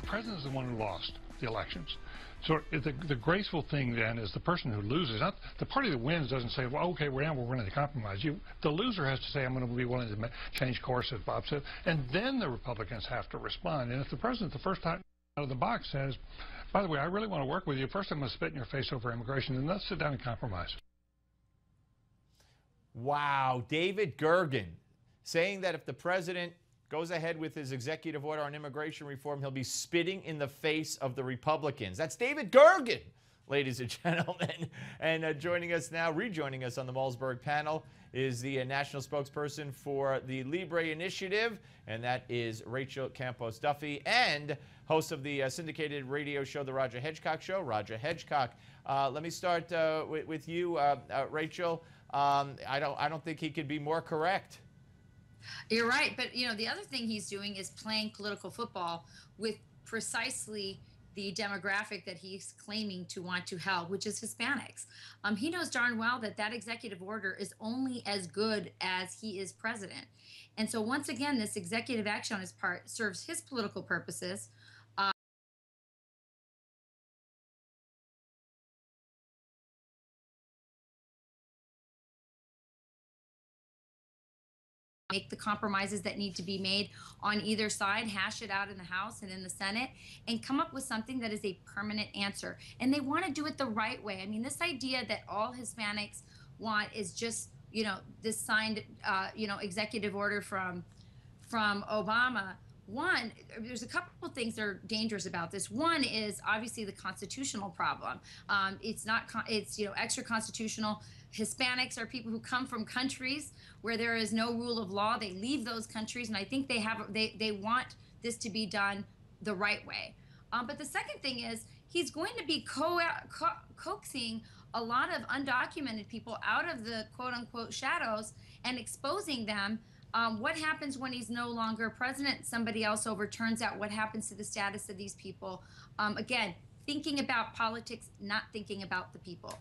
president is the one who lost the elections. So the graceful thing then is the person who loses. Not the party that wins doesn't say, well, okay, we're willing to compromise. The loser has to say, I'm going to be willing to change course, as Bob said, and then the Republicans have to respond. And if the president the first time out of the box says, by the way, I really want to work with you, first I'm going to spit in your face over immigration, and let's sit down and compromise. Wow, David Gergen saying that if the president goes ahead with his executive order on immigration reform, he'll be spitting in the face of the Republicans. That's David Gergen, ladies and gentlemen. And joining us now, rejoining us on the Malzberg panel, is the national spokesperson for the Libre Initiative, and that is Rachel Campos-Duffy, and host of the syndicated radio show, The Roger Hedgecock Show, Roger Hedgecock. Let me start with you, Rachel. I don't think he could be more correct. You're right, but the other thing he's doing is playing political football with precisely the demographic that he's claiming to want to help, which is Hispanics. He knows darn well that that executive order is only as good as he is president. And so once again, this executive action on his part serves his political purposes. Make the compromises that need to be made on either side, hash it out in the House and in the Senate, and come up with something that is a permanent answer. And they want to do it the right way. I mean, this idea that all Hispanics want is just, this signed, executive order from Obama. One, there's a couple of things that are dangerous about this. One is obviously the constitutional problem. It's extra constitutional. Hispanics are people who come from countries where there is no rule of law. They leave those countries, and I think they want this to be done the right way. But the second thing is he's going to be coaxing a lot of undocumented people out of the quote-unquote shadows and exposing them. What happens when he's no longer president? Somebody else overturns that. What happens to the status of these people? Again, thinking about politics, not thinking about the people.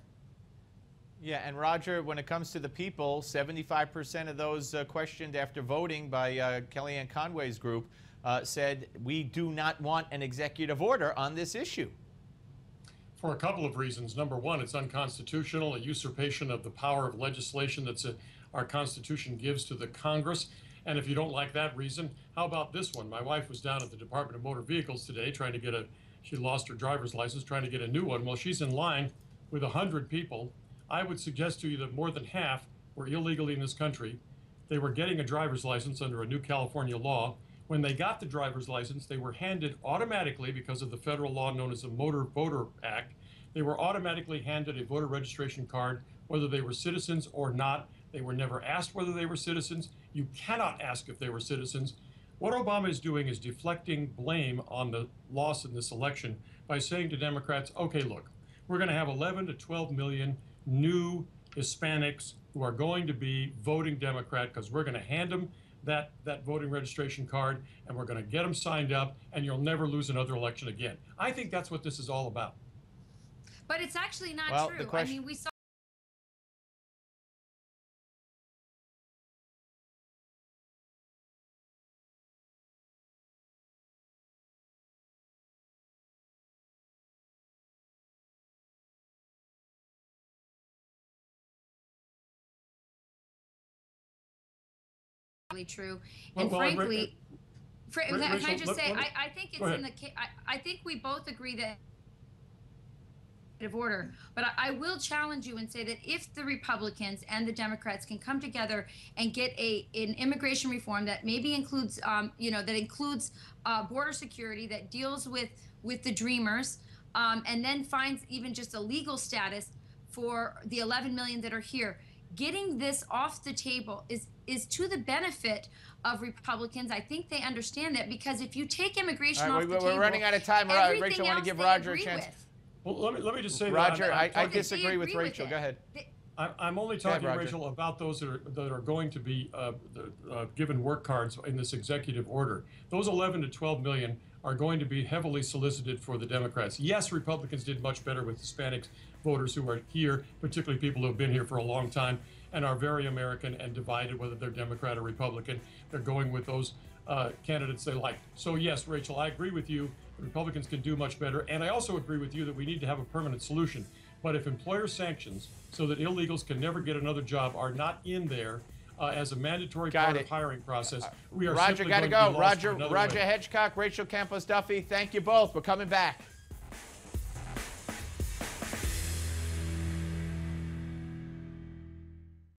Yeah, and Roger, when it comes to the people, 75% of those questioned after voting by Kellyanne Conway's group said, we do not want an executive order on this issue. For a couple of reasons. Number one, it's unconstitutional, a usurpation of the power of legislation that our Constitution gives to the Congress. And if you don't like that reason, how about this one? My wife was down at the Department of Motor Vehicles today trying to get she lost her driver's license, trying to get a new one. Well, she's in line with 100 people. I would suggest to you that more than half were illegally in this country. They were getting a driver's license under a new California law. When they got the driver's license, they were handed automatically, because of the federal law known as the Motor Voter Act, they were automatically handed a voter registration card, whether they were citizens or not. They were never asked whether they were citizens. You cannot ask if they were citizens. What Obama is doing is deflecting blame on the loss in this election by saying to Democrats, okay, look, we're going to have 11 to 12 million new Hispanics who are going to be voting Democrat because we're going to hand them that voting registration card and we're going to get them signed up and you'll never lose another election again. I think that's what this is all about. But it's actually not true. I mean, we saw true. And frankly, can I just say, I think it's in the case. I think we both agree that order, but I will challenge you and say that if the Republicans and the Democrats can come together and get an immigration reform that maybe includes, that includes border security, that deals with the dreamers, and then finds even just a legal status for the 11 million that are here, getting this off the table is to the benefit of Republicans. I think they understand that, because if you take immigration off the table, we're running out of time. Rachel, I want to give Roger a chance. Well, let me just say, Roger, I disagree with Rachel. Go ahead. I'm only talking, Rachel, about those that are going to be given work cards in this executive order. Those 11 to 12 million are going to be heavily solicited for the Democrats. Yes, Republicans did much better with Hispanic voters who are here, particularly people who have been here for a long time. and are very American and divided, whether they're Democrat or Republican. They're going with those candidates they like. So yes, Rachel, I agree with you. The Republicans can do much better. And I also agree with you that we need to have a permanent solution. But if employer sanctions so that illegals can never get another job are not in there as a mandatory part of hiring process, we are Roger, simply got to going to go. be lost for another Roger way. Hedgecock, Rachel Campos-Duffy, thank you both. We're coming back.